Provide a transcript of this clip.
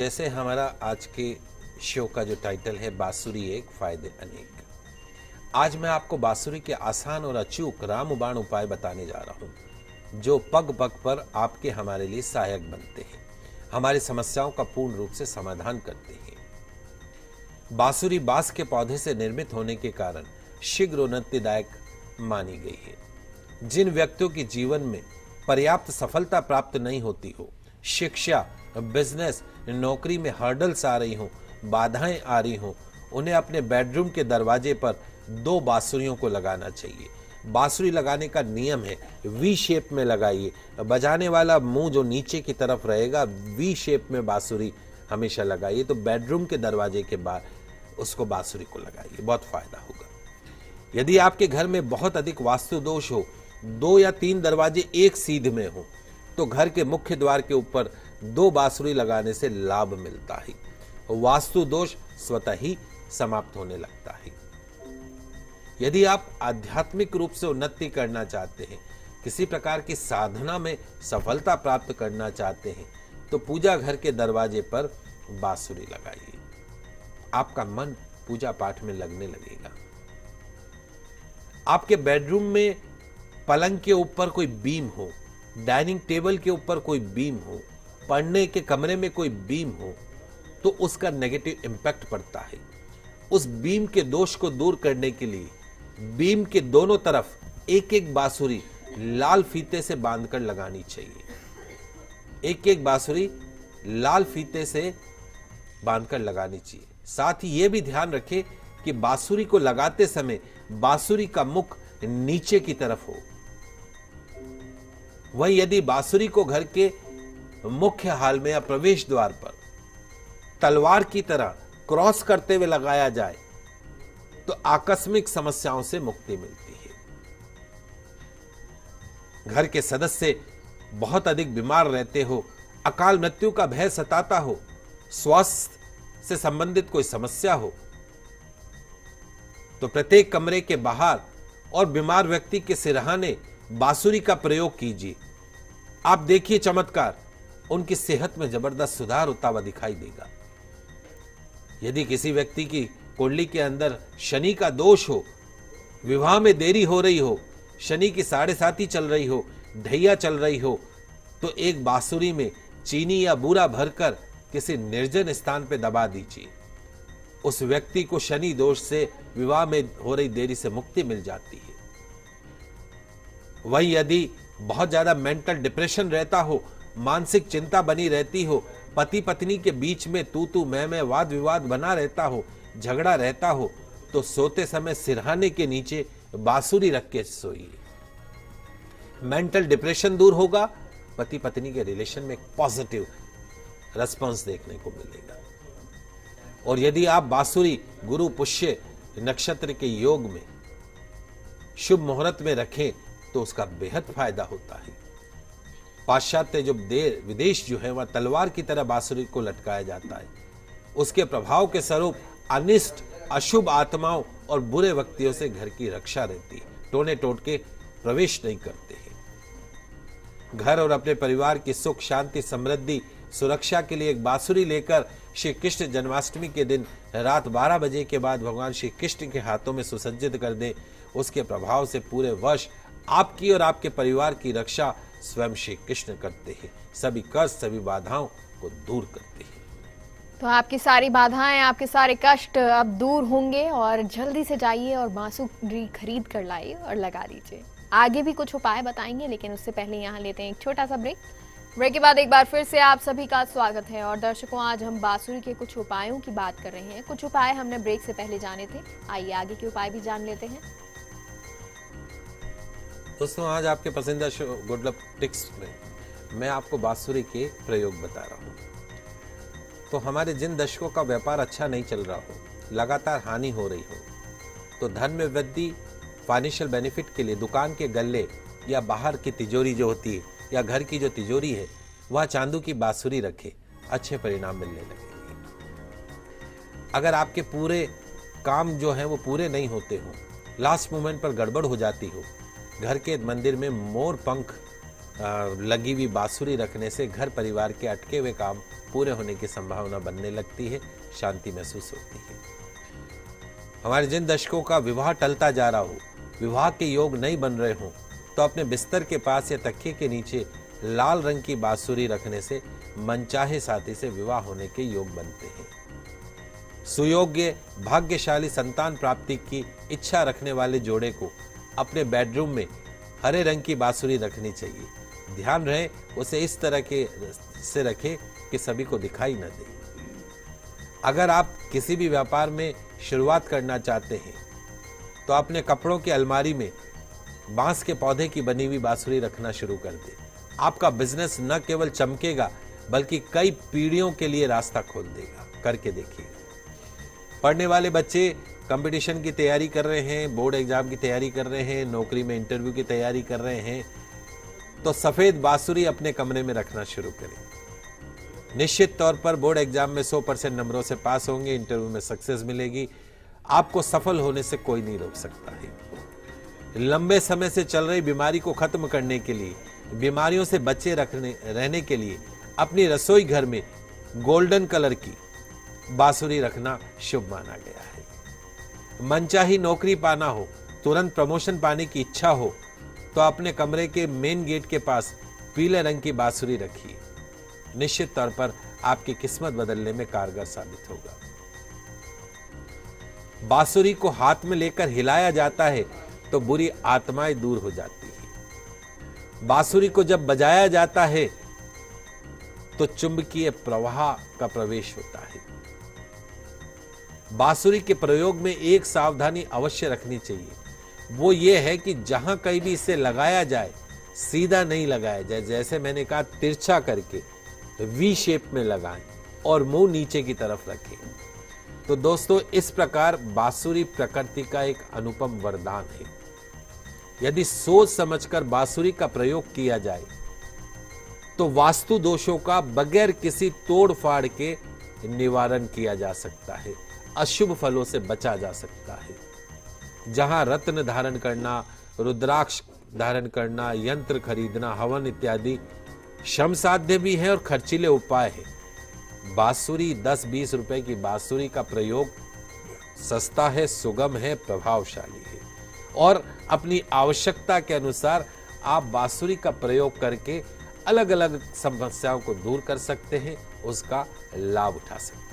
जैसे हमारा आज के शो का जो टाइटल है बांसुरी एक फायदे अनेक। आज मैं आपको बांसुरी के आसान और अचूक रामबाण उपाय बताने जा रहा हूं जो पग पग पर आपके हमारे लिए सहायक बनते हैं, हमारी समस्याओं का पूर्ण रूप से समाधान करते हैं। बांसुरी बांस के पौधे से निर्मित होने के कारण शीघ्र उन्नतिदायक मानी गई है। जिन व्यक्तियों के जीवन में पर्याप्त सफलता प्राप्त नहीं होती हो, शिक्षा, बिजनेस, नौकरी में हर्डल्स आ रही हो, बाधाएं आ रही हो, उन्हें अपने बेडरूम के दरवाजे पर 2 बांसुरियों को लगाना चाहिए। बांसुरी लगाने का नियम है वी शेप में लगाइए। बजाने वाला मुंह जो नीचे की तरफ रहेगा, वी शेप में बांसुरी हमेशा लगाइए। तो बेडरूम के दरवाजे के बाहर उसको बांसुरी को लगाइए, बहुत फायदा होगा। यदि आपके घर में बहुत अधिक वास्तु दोष हो, 2 या 3 दरवाजे एक सीध में हो, तो घर के मुख्य द्वार के ऊपर 2 बांसुरी लगाने से लाभ मिलता है। वास्तु दोष स्वतः ही समाप्त होने लगता है। यदि आप आध्यात्मिक रूप से उन्नति करना चाहते हैं, किसी प्रकार की साधना में सफलता प्राप्त करना चाहते हैं, तो पूजा घर के दरवाजे पर बांसुरी लगाइए। आपका मन पूजा पाठ में लगने लगेगा। आपके बेडरूम में पलंग के ऊपर कोई बीम हो, डाइनिंग टेबल के ऊपर कोई बीम हो, पढ़ने के कमरे में कोई बीम हो, तो उसका नेगेटिव इंपैक्ट पड़ता है। उस बीम के दोष को दूर करने के लिए बीम के दोनों तरफ एक एक बांसुरी लाल फीते से बांधकर लगानी चाहिए। एक एक बांसुरी लाल फीते से बांधकर लगानी चाहिए। साथ ही यह भी ध्यान रखें कि बांसुरी को लगाते समय बांसुरी का मुख नीचे की तरफ हो। वहीं यदि बांसुरी को घर के मुख्य हाल में या प्रवेश द्वार पर तलवार की तरह क्रॉस करते हुए लगाया जाए तो आकस्मिक समस्याओं से मुक्ति मिलती है। घर के सदस्य बहुत अधिक बीमार रहते हो, अकाल मृत्यु का भय सताता हो, स्वास्थ्य से संबंधित कोई समस्या हो, तो प्रत्येक कमरे के बाहर और बीमार व्यक्ति के सिरहाने बांसुरी का प्रयोग कीजिए। आप देखिए चमत्कार, उनकी सेहत में जबरदस्त सुधार होता हुआ दिखाई देगा। यदि किसी व्यक्ति की कुंडली के अंदर शनि का दोष हो, विवाह में देरी हो रही हो, शनि की 7.5 चल रही हो, ढैया चल रही हो, तो एक बांसुरी में चीनी या बूरा भरकर किसी निर्जन स्थान पर दबा दीजिए। उस व्यक्ति को शनि दोष से, विवाह में हो रही देरी से मुक्ति मिल जाती है। वही यदि बहुत ज्यादा मेंटल डिप्रेशन रहता हो, मानसिक चिंता बनी रहती हो, पति पत्नी के बीच में तू मैं वाद विवाद बना रहता हो, झगड़ा रहता हो, तो सोते समय सिरहाने के नीचे बांसुरी रख के सोइए। मेंटल डिप्रेशन दूर होगा, पति पत्नी के रिलेशन में एक पॉजिटिव रिस्पॉन्स देखने को मिलेगा। और यदि आप बांसुरी गुरु पुष्य नक्षत्र के योग में शुभ मुहूर्त में रखें तो उसका बेहद फायदा होता है। पाश्चात्य जो विदेश जो है वह तलवार की तरह बांसुरी को लटकाया जाता है। उसके प्रभाव के स्वरूप अनिष्ट, अशुभ आत्माओं और बुरे व्यक्तियों से घर की रक्षा रहती है। टोने टोटके प्रवेश नहीं करते हैं। घर और अपने परिवार की सुख, शांति, समृद्धि, सुरक्षा के लिए एक बांसुरी लेकर श्री कृष्ण जन्माष्टमी के दिन रात 12 बजे के बाद भगवान श्री कृष्ण के हाथों में सुसज्जित कर दे। उसके प्रभाव से पूरे वर्ष आपकी और आपके परिवार की रक्षा स्वयं श्री कृष्ण करते हैं। सभी कष्ट, सभी बाधाओं को दूर करते हैं। तो आपकी सारी बाधाएं, आपके सारे कष्ट अब दूर होंगे और जल्दी से जाइए और बांसुरी खरीद कर लाइए और लगा दीजिए। आगे भी कुछ उपाय बताएंगे, लेकिन उससे पहले यहाँ लेते हैं एक छोटा सा ब्रेक। ब्रेक के बाद एक बार फिर से आप सभी का स्वागत है। और दर्शकों, आज हम बांसुरी के कुछ उपायों की बात कर रहे हैं। कुछ उपाय हमने ब्रेक से पहले जाने थे, आइए आगे के उपाय भी जान लेते हैं। दोस्तों, आज आपके पसंदीदा शो गुड लक टिप्स में मैं आपको बांसुरी के प्रयोग बता रहा हूँ। तो हमारे जिन दर्शकों का व्यापार अच्छा नहीं चल रहा हो, लगातार हानि हो रही हो, तो धन में वृद्धि, फाइनेंशियल बेनिफिट के लिए दुकान के गल्ले या बाहर की तिजोरी जो होती है या घर की जो तिजोरी है वह चांदू की बांसुरी रखे, अच्छे परिणाम मिलने लगेंगे। अगर आपके पूरे काम जो है वो पूरे नहीं होते हो, लास्ट मोमेंट पर गड़बड़ हो जाती हो, घर के मंदिर में मोर पंख लगी हुई बांसुरी रखने से घर परिवार के अटके हुए काम पूरे होने की संभावना बनने लगती है, शांति महसूस होती है। हमारे जिन दर्शकों का विवाह टलता जा रहा हो, विवाह के योग नहीं बन रहे हों, तो अपने बिस्तर के पास या तकिए के नीचे लाल रंग की बांसुरी रखने से मनचाहे साथी से विवाह होने के योग बनते हैं। सुयोग्य भाग्यशाली संतान प्राप्ति की इच्छा रखने वाले जोड़े को अपने बेडरूम में हरे रंग की बांसुरी रखनी चाहिए। ध्यान रहे उसे इस तरह के से रखें कि सभी को दिखाई न दे। अगर आप किसी भी व्यापार में शुरुआत करना चाहते हैं तो अपने कपड़ों की अलमारी में बांस के पौधे की बनी हुई बांसुरी रखना शुरू कर दें। आपका बिजनेस न केवल चमकेगा बल्कि कई पीढ़ियों के लिए रास्ता खोल देगा। करके देखिएगा। पढ़ने वाले बच्चे कंपटीशन की तैयारी कर रहे हैं, बोर्ड एग्जाम की तैयारी कर रहे हैं, नौकरी में इंटरव्यू की तैयारी कर रहे हैं, तो सफेद बांसुरी अपने कमरे में रखना शुरू करें। निश्चित तौर पर बोर्ड एग्जाम में 100% नंबरों से पास होंगे, इंटरव्यू में सक्सेस मिलेगी। आपको सफल होने से कोई नहीं रोक सकता है। लंबे समय से चल रही बीमारी को खत्म करने के लिए, बीमारियों से बचे रहने के लिए अपनी रसोई घर में गोल्डन कलर की बांसुरी रखना शुभ माना गया है। मनचाही नौकरी पाना हो, तुरंत प्रमोशन पाने की इच्छा हो, तो अपने कमरे के मेन गेट के पास पीले रंग की बांसुरी रखिए। निश्चित तौर पर आपकी किस्मत बदलने में कारगर साबित होगा। बांसुरी को हाथ में लेकर हिलाया जाता है तो बुरी आत्माएं दूर हो जाती है। बांसुरी को जब बजाया जाता है तो चुंबकीय प्रवाह का प्रवेश होता है। बांसुरी के प्रयोग में एक सावधानी अवश्य रखनी चाहिए, वो ये है कि जहां कहीं भी इसे लगाया जाए सीधा नहीं लगाया जाए। जैसे मैंने कहा, तिरछा करके वी शेप में लगाएं और मुंह नीचे की तरफ रखें। तो दोस्तों, इस प्रकार बांसुरी प्रकृति का एक अनुपम वरदान है। यदि सोच समझकर बांसुरी का प्रयोग किया जाए तो वास्तु दोषों का बगैर किसी तोड़ फाड़ के निवारण किया जा सकता है, अशुभ फलों से बचा जा सकता है। जहां रत्न धारण करना, रुद्राक्ष धारण करना, यंत्र खरीदना, हवन इत्यादि श्रम साध्य भी है और खर्चीले उपाय है, बांसुरी 10-20 रुपए की बांसुरी का प्रयोग सस्ता है, सुगम है, प्रभावशाली है और अपनी आवश्यकता के अनुसार आप बांसुरी का प्रयोग करके अलग अलग समस्याओं को दूर कर सकते हैं, उसका लाभ उठा सकते हैं।